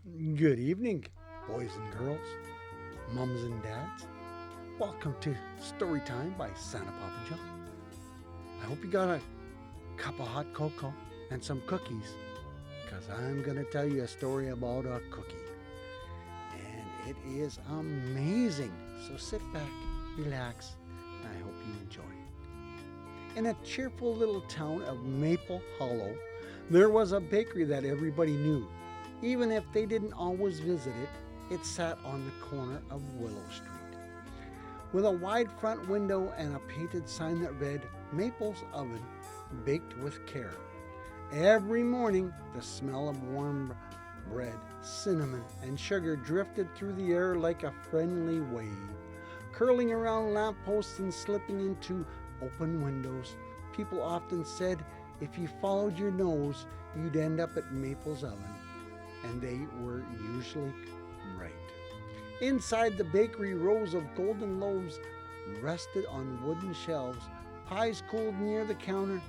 Good evening, boys and girls, mums and dads. Welcome to Story Time by Santa Papa John. I hope you got a cup of hot cocoa and some cookies, because I'm going to tell you a story about a cookie. And it is amazing. So sit back, relax, and I hope you enjoy. In a cheerful little town of Maple Hollow, there was a bakery that everybody knew. Even if they didn't always visit it, it sat on the corner of Willow Street. With a wide front window and a painted sign that read, Maple's Oven, baked with care. Every morning, the smell of warm bread, cinnamon, and sugar drifted through the air like a friendly wave, curling around lampposts and slipping into open windows. People often said if you followed your nose, you'd end up at Maple's Oven, and they were usually right. Inside the bakery, rows of golden loaves rested on wooden shelves, pies cooled near the counter,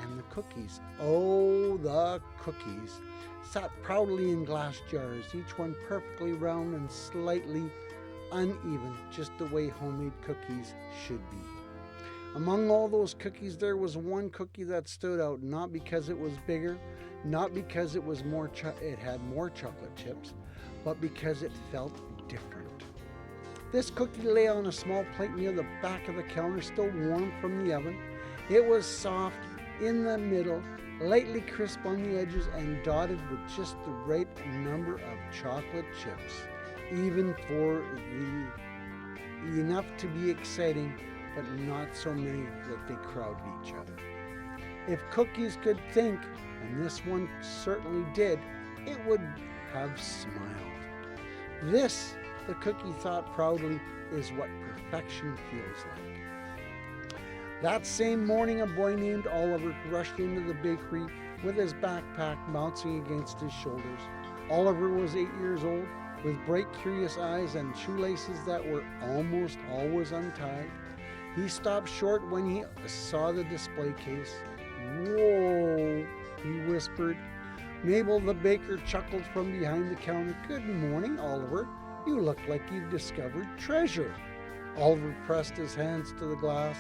and the cookies, oh, the cookies, sat proudly in glass jars, each one perfectly round and slightly uneven, just the way homemade cookies should be. Among all those cookies, there was one cookie that stood out, not because it was bigger, not because it had more chocolate chips, but because it felt different. This cookie lay on a small plate near the back of the counter, still warm from the oven. It was soft in the middle, lightly crisp on the edges, and dotted with just the right number of chocolate chips, even for the enough to be exciting, but not so many that they crowded each other. If cookies could think, and this one certainly did, it would have smiled. This, the cookie thought proudly, is what perfection feels like. That same morning, a boy named Oliver rushed into the bakery with his backpack bouncing against his shoulders. Oliver was 8 years old, with bright, curious eyes and shoelaces that were almost always untied. He stopped short when he saw the display case. "Whoa," he whispered. Mabel the baker chuckled from behind the counter. "Good morning, Oliver. You look like you've discovered treasure." Oliver pressed his hands to the glass.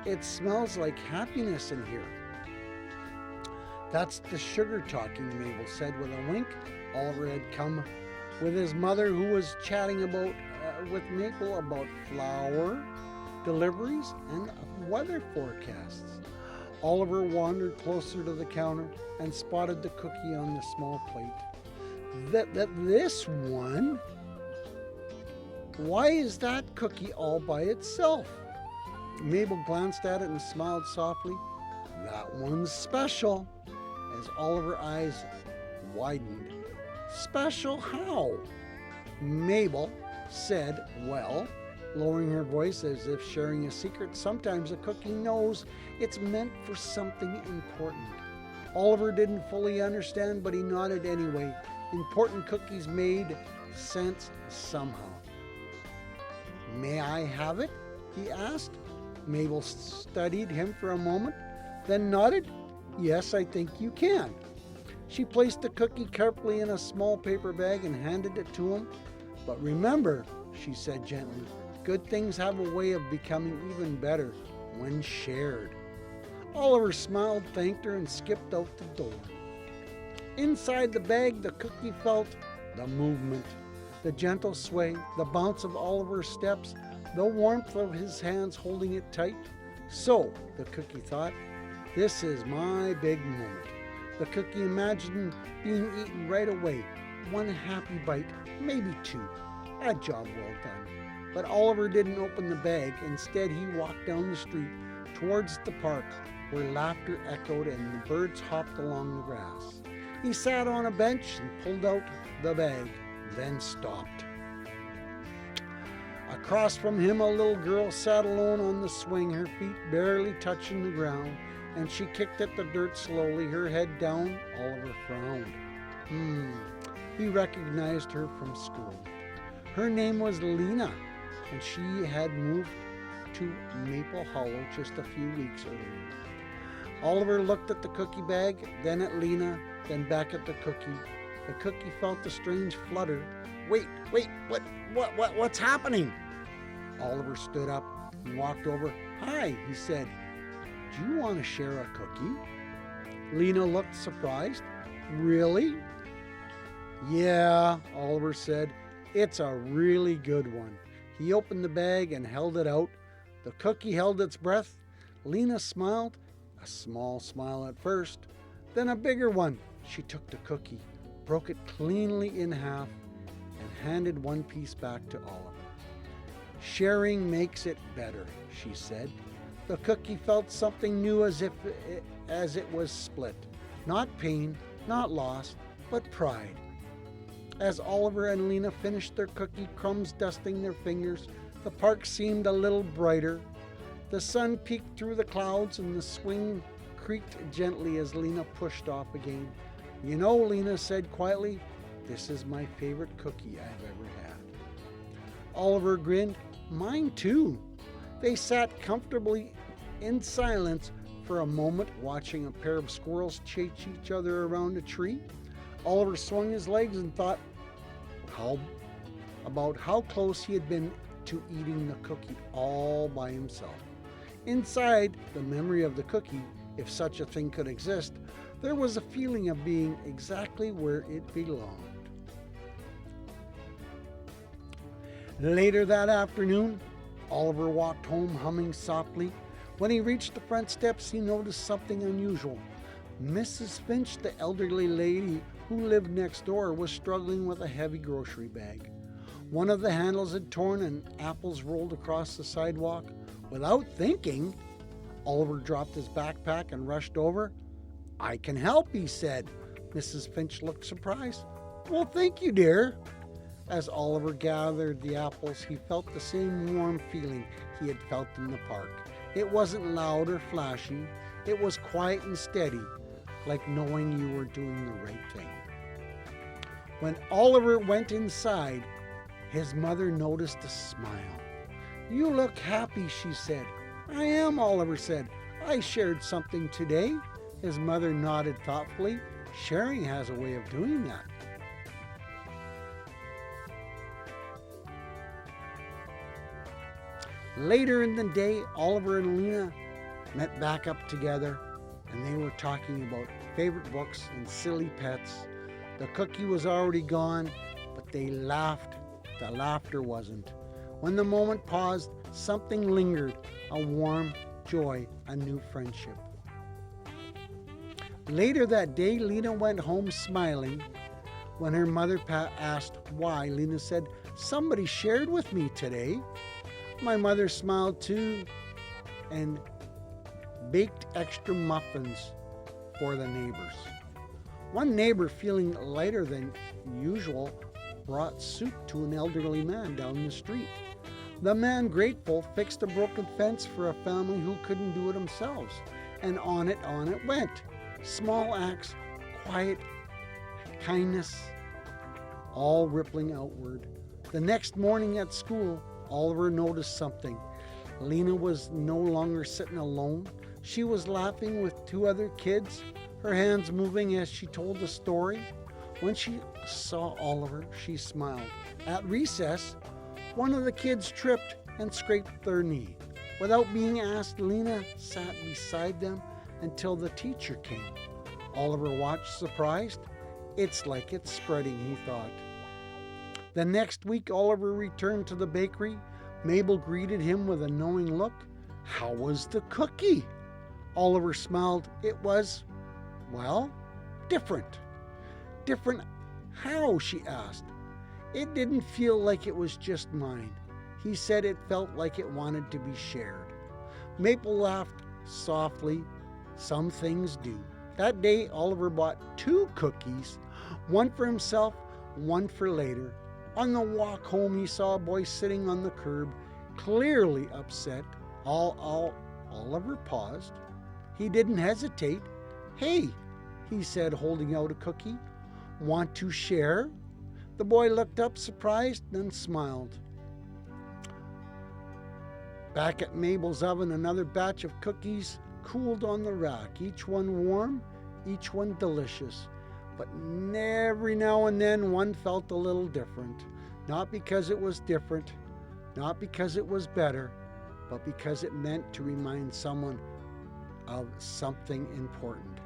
"It smells like happiness in here." "That's the sugar talking," Mabel said with a wink. Oliver had come with his mother, who was chatting with Maple about flour deliveries and weather forecasts. Oliver wandered closer to the counter and spotted the cookie on the small plate. This one? Why is that cookie all by itself?" Mabel glanced at it and smiled softly. "That one's special," as Oliver's eyes widened. "Special how?" Mabel said, "Well," lowering her voice as if sharing a secret, "sometimes a cookie knows it's meant for something important." Oliver didn't fully understand, but he nodded anyway. Important cookies made sense somehow. "May I have it?" he asked. Mabel studied him for a moment, then nodded. "Yes, I think you can." She placed the cookie carefully in a small paper bag and handed it to him. "But remember," she said gently, "good things have a way of becoming even better when shared." Oliver smiled, thanked her, and skipped out the door. Inside the bag, the cookie felt the movement, the gentle sway, the bounce of Oliver's steps, the warmth of his hands holding it tight. "So," the cookie thought, "this is my big moment." The cookie imagined being eaten right away. One happy bite, maybe two. A job well done. But Oliver didn't open the bag. Instead, he walked down the street towards the park, where laughter echoed and the birds hopped along the grass. He sat on a bench and pulled out the bag, then stopped. Across from him, a little girl sat alone on the swing, her feet barely touching the ground, and she kicked at the dirt slowly, her head down. Oliver frowned. He recognized her from school. Her name was Lena, and she had moved to Maple Hollow just a few weeks earlier. Oliver looked at the cookie bag, then at Lena, then back at the cookie. The cookie felt a strange flutter. Wait, what's happening? Oliver stood up and walked over. Hi, he said. Do you want to share a cookie? Lena looked surprised. Really? Yeah, Oliver said. It's a really good one. He opened the bag and held it out. The cookie held its breath. Lena smiled, a small smile at first, then a bigger one. She took the cookie, broke it cleanly in half, and handed one piece back to Oliver. Sharing makes it better, she said. The cookie felt something new as it was split. Not pain, not loss, but pride. As Oliver and Lena finished their cookie, crumbs dusting their fingers, the park seemed a little brighter. The sun peeked through the clouds and the swing creaked gently as Lena pushed off again. You know, Lena said quietly, this is my favorite cookie I've ever had. Oliver grinned. Mine too. They sat comfortably in silence for a moment, watching a pair of squirrels chase each other around a tree. Oliver swung his legs and thought about how close he had been to eating the cookie all by himself. Inside the memory of the cookie, if such a thing could exist, there was a feeling of being exactly where it belonged. Later that afternoon, Oliver walked home humming softly. When he reached the front steps, he noticed something unusual. Mrs. Finch, the elderly lady who lived next door, was struggling with a heavy grocery bag. One of the handles had torn and apples rolled across the sidewalk. Without thinking, Oliver dropped his backpack and rushed over. I can help, he said. Mrs. Finch looked surprised. Well, thank you, dear. As Oliver gathered the apples, he felt the same warm feeling he had felt in the park. It wasn't loud or flashy. It was quiet and steady, like knowing you were doing the right thing. When Oliver went inside, his mother noticed a smile. You look happy, she said. I am, Oliver said. I shared something today. His mother nodded thoughtfully. Sharing has a way of doing that. Later in the day, Oliver and Lena met back up together, and they were talking about favorite books and silly pets. The cookie was already gone, but they laughed. The laughter wasn't. When the moment paused, something lingered, a warm joy, a new friendship. Later that day, Lena went home smiling. When her mother asked why, Lena said, somebody shared with me today. My mother smiled too and baked extra muffins for the neighbors. One neighbor, feeling lighter than usual, brought soup to an elderly man down the street. The man, grateful, fixed a broken fence for a family who couldn't do it themselves, and on it went. Small acts, quiet kindness, all rippling outward. The next morning at school, Oliver noticed something. Lena was no longer sitting alone. She was laughing with two other kids, her hands moving as she told the story. When she saw Oliver, she smiled. At recess, one of the kids tripped and scraped their knee. Without being asked, Lena sat beside them until the teacher came. Oliver watched surprised. It's like it's spreading, he thought. The next week, Oliver returned to the bakery. Mabel greeted him with a knowing look. How was the cookie? Oliver smiled. It was, well, different. Different how, she asked. It didn't feel like it was just mine. He said it felt like it wanted to be shared. Mabel laughed softly. Some things do. That day, Oliver bought 2 cookies, one for himself, one for later. On the walk home, he saw a boy sitting on the curb, clearly upset. Oliver paused. He didn't hesitate. Hey, he said, holding out a cookie. Want to share? The boy looked up, surprised, then smiled. Back at Mabel's oven, another batch of cookies cooled on the rack, each one warm, each one delicious. But every now and then one felt a little different. Not because it was different, not because it was better, but because it meant to remind someone of something important.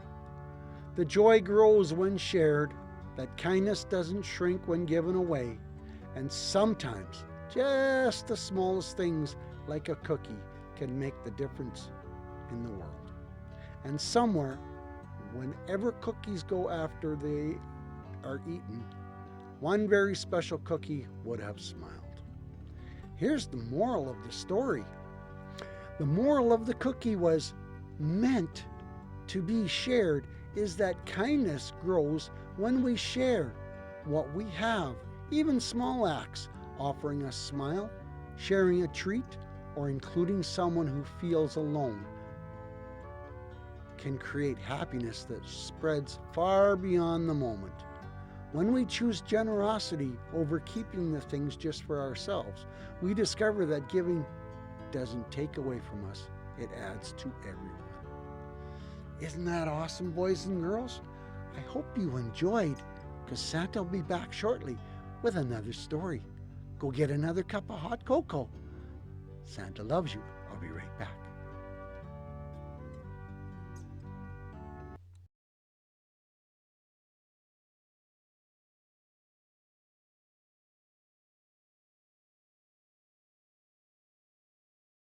The joy grows when shared, that kindness doesn't shrink when given away, and sometimes just the smallest things like a cookie can make the difference in the world. And somewhere, whenever cookies go after they are eaten, one very special cookie would have smiled. Here's the moral of the story. The moral of the cookie was meant to be shared is that kindness grows when we share what we have, even small acts, offering a smile, sharing a treat, or including someone who feels alone can create happiness that spreads far beyond the moment. When we choose generosity over keeping the things just for ourselves, we discover that giving doesn't take away from us, it adds to everyone. Isn't that awesome, boys and girls? I hope you enjoyed, because Santa will be back shortly with another story. Go get another cup of hot cocoa. Santa loves you. I'll be right back.